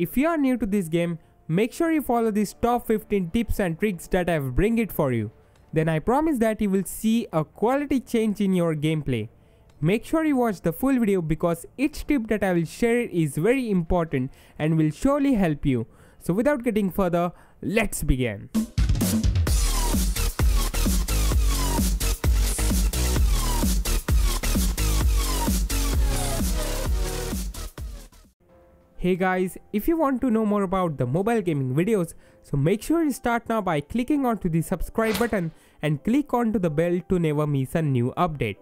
If you are new to this game, make sure you follow these top 15 tips and tricks that I have bring it for you. Then I promise that you will see a quality change in your gameplay. Make sure you watch the full video because each tip that I will share is very important and will surely help you. So without getting further, let's begin. Hey guys, if you want to know more about the mobile gaming videos, so make sure you start now by clicking onto the subscribe button and click onto the bell to never miss a new update.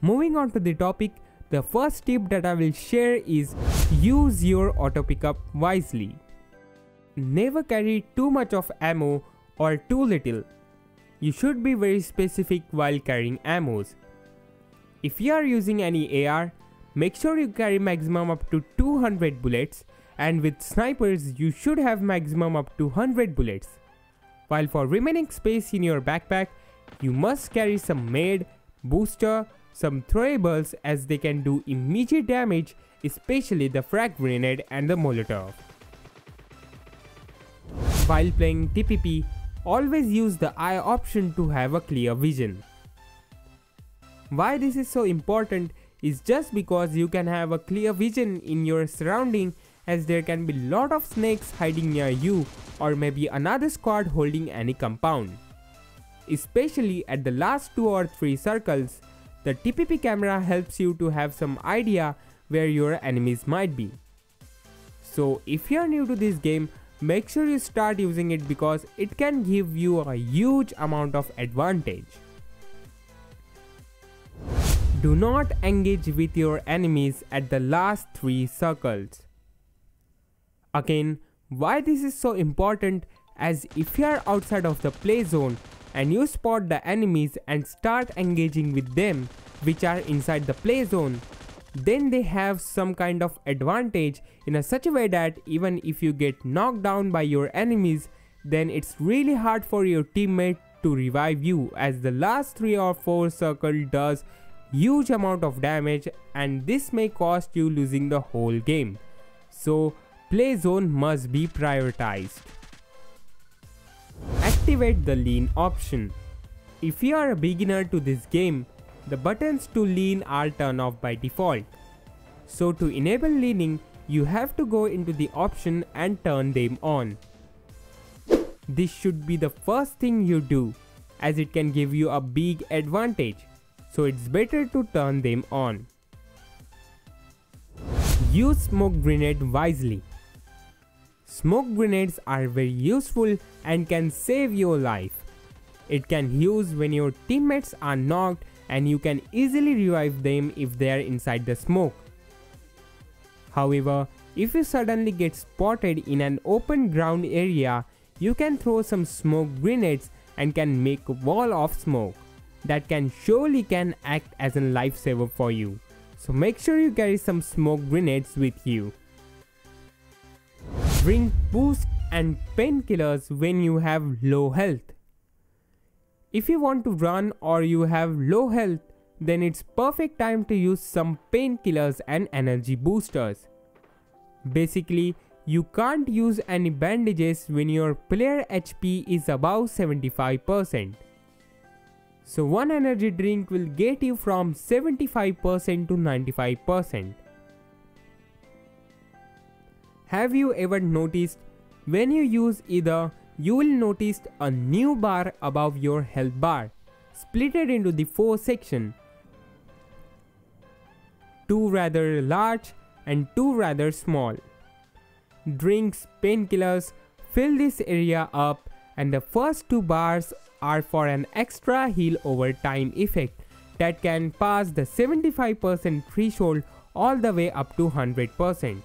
Moving on to the topic, the first tip that I will share is use your auto pickup wisely. Never carry too much of ammo or too little. You should be very specific while carrying ammos. If you are using any AR, make sure you carry maximum up to 200 bullets, and with snipers you should have maximum up to 100 bullets. While for remaining space in your backpack, you must carry some med, booster, some throwables as they can do immediate damage, especially the frag grenade and the molotov. While playing TPP, always use the eye option to have a clear vision. Why this is so important is just because you can have a clear vision in your surrounding, as there can be lot of snakes hiding near you or maybe another squad holding any compound. Especially at the last 2 or 3 circles, the TPP camera helps you to have some idea where your enemies might be. So if you are new to this game, make sure you start using it because it can give you a huge amount of advantage. Do not engage with your enemies at the last 3 circles. Again, why this is so important, as if you are outside of the play zone and you spot the enemies and start engaging with them which are inside the play zone, then they have some kind of advantage in such a way that even if you get knocked down by your enemies, then it's really hard for your teammate to revive you, as the last 3 or 4 circle does huge amount of damage and this may cost you losing the whole game. So play zone must be prioritized. Activate the lean option. If you are a beginner to this game, the buttons to lean are turned off by default. So to enable leaning, you have to go into the option and turn them on. This should be the first thing you do, as it can give you a big advantage. So it's better to turn them on. Use smoke grenade wisely. Smoke grenades are very useful and can save your life. It can use when your teammates are knocked and you can easily revive them if they are inside the smoke. However, if you suddenly get spotted in an open ground area, you can throw some smoke grenades and can make a wall of smoke that can surely act as a lifesaver for you. So make sure you carry some smoke grenades with you. Drink boost and painkillers when you have low health. If you want to run or you have low health, then it's perfect time to use some painkillers and energy boosters. Basically, you can't use any bandages when your player HP is above 75%. So one energy drink will get you from 75% to 95%. Have you ever noticed when you use either, you will notice a new bar above your health bar, split it into the 4 sections. 2 rather large and 2 rather small. Drinks, painkillers, fill this area up, and the first 2 bars are for an extra heal over time effect that can pass the 75% threshold all the way up to 100%.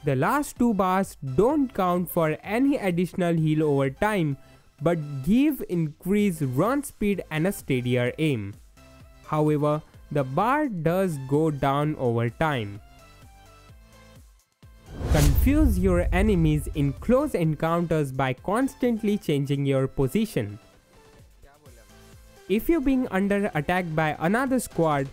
The last 2 bars don't count for any additional heal over time, but give increased run speed and a steadier aim. However, the bar does go down over time. Confuse your enemies in close encounters by constantly changing your position. If you're being under attack by another squad,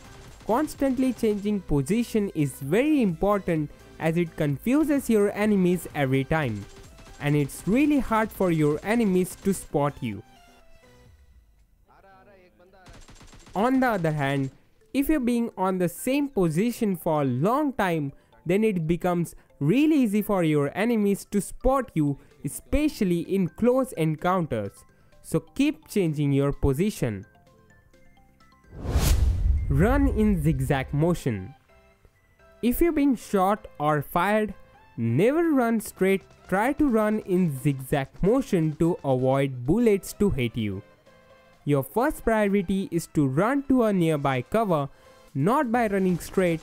constantly changing position is very important as it confuses your enemies every time, and it's really hard for your enemies to spot you. On the other hand, if you're being on the same position for a long time, then it becomes really easy for your enemies to spot you, especially in close encounters. So keep changing your position. Run in zigzag motion. If you're being shot or fired, never run straight, try to run in zigzag motion to avoid bullets to hit you. Your first priority is to run to a nearby cover, not by running straight.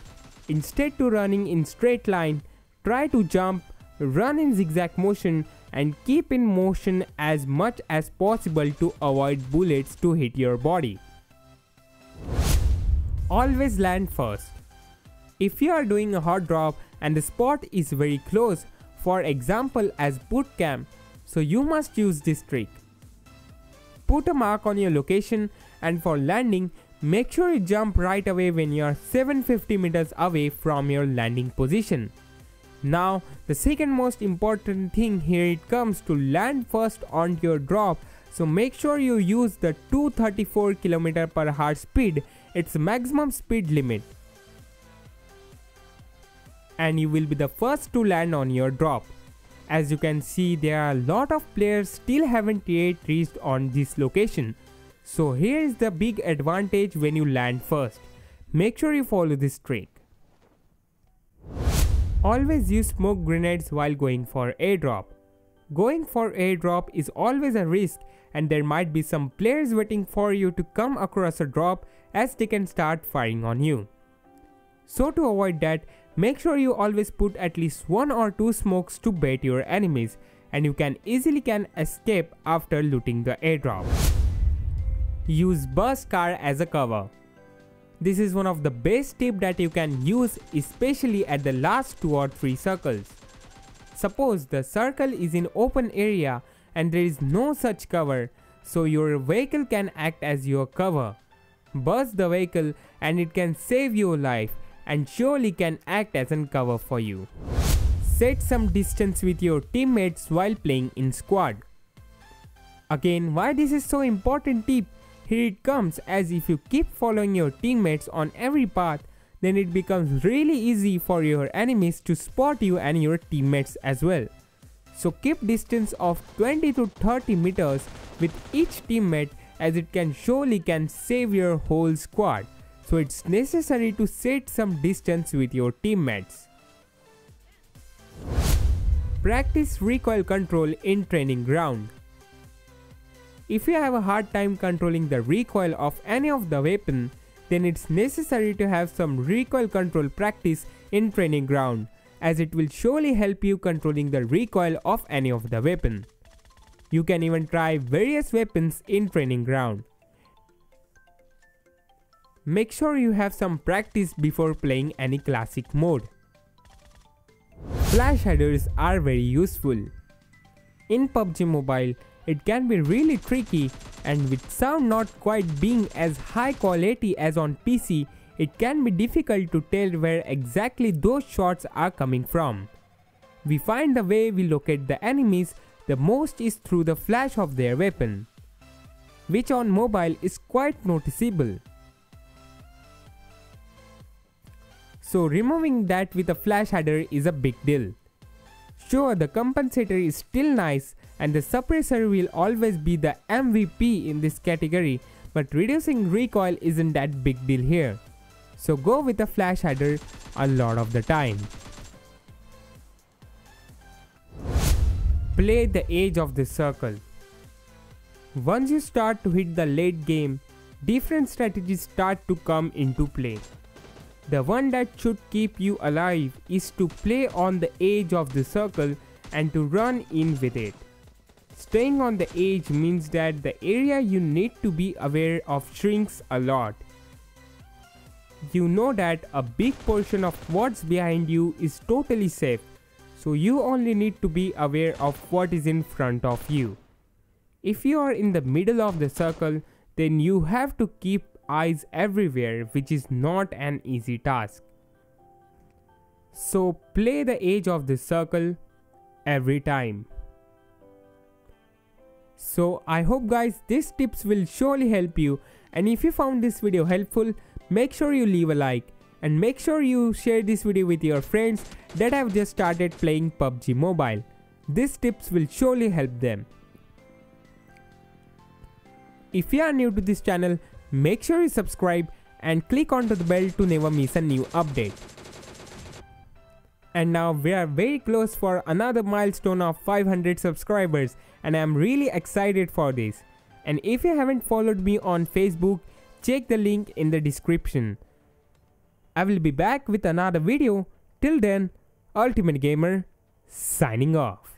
Instead to running in straight line, try to jump, run in zigzag motion and keep in motion as much as possible to avoid bullets to hit your body. Always land first. If you are doing a hot drop and the spot is very close, for example as boot camp, so you must use this trick. Put a mark on your location, and for landing, make sure you jump right away when you are 750 meters away from your landing position. Now, the second most important thing here it comes to land first on your drop, so make sure you use the 234 km/h speed, its maximum speed limit. And you will be the first to land on your drop. As you can see, there are a lot of players still haven't yet reached on this location. So here is the big advantage when you land first. Make sure you follow this trick. Always use smoke grenades while going for airdrop. Going for airdrop is always a risk, and there might be some players waiting for you to come across a drop as they can start firing on you. So to avoid that, make sure you always put at least 1 or 2 smokes to bait your enemies, and you can easily escape after looting the airdrop. Use bus car as a cover. This is one of the best tips that you can use, especially at the last 2 or 3 circles. Suppose the circle is in open area and there is no such cover, so your vehicle can act as your cover. Bus the vehicle and it can save your life and surely can act as a cover for you. Set some distance with your teammates while playing in squad. Again, why this is so important tip? Here it comes, as if you keep following your teammates on every path, then it becomes really easy for your enemies to spot you and your teammates as well. So keep distance of 20 to 30 meters with each teammate, as it can surely save your whole squad. So it's necessary to set some distance with your teammates. Practice recoil control in training ground. If you have a hard time controlling the recoil of any of the weapon, then it's necessary to have some recoil control practice in training ground, as it will surely help you controlling the recoil of any of the weapon. You can even try various weapons in training ground. Make sure you have some practice before playing any classic mode. Flash headers are very useful. In PUBG Mobile, it can be really tricky, and with sound not quite being as high quality as on PC, it can be difficult to tell where exactly those shots are coming from. We find the way we locate the enemies the most is through the flash of their weapon, which on mobile is quite noticeable. So removing that with a flash header is a big deal. Sure, the compensator is still nice and the suppressor will always be the MVP in this category, but reducing recoil isn't that big deal here. So go with a flash header a lot of the time. Play the edge of the circle. Once you start to hit the late game, different strategies start to come into play. The one that should keep you alive is to play on the edge of the circle and to run in with it. Staying on the edge means that the area you need to be aware of shrinks a lot. You know that a big portion of what's behind you is totally safe, so you only need to be aware of what is in front of you. If you are in the middle of the circle, then you have to keep eyes everywhere, which is not an easy task. So play the edge of this circle every time. So I hope guys these tips will surely help you, and if you found this video helpful, make sure you leave a like and make sure you share this video with your friends that have just started playing PUBG Mobile. These tips will surely help them. If you are new to this channel, make sure you subscribe and click onto the bell to never miss a new update. And now we are very close for another milestone of 500 subscribers, and I am really excited for this. And if you haven't followed me on Facebook, check the link in the description. I will be back with another video. Till then, Ultimate Gamer signing off.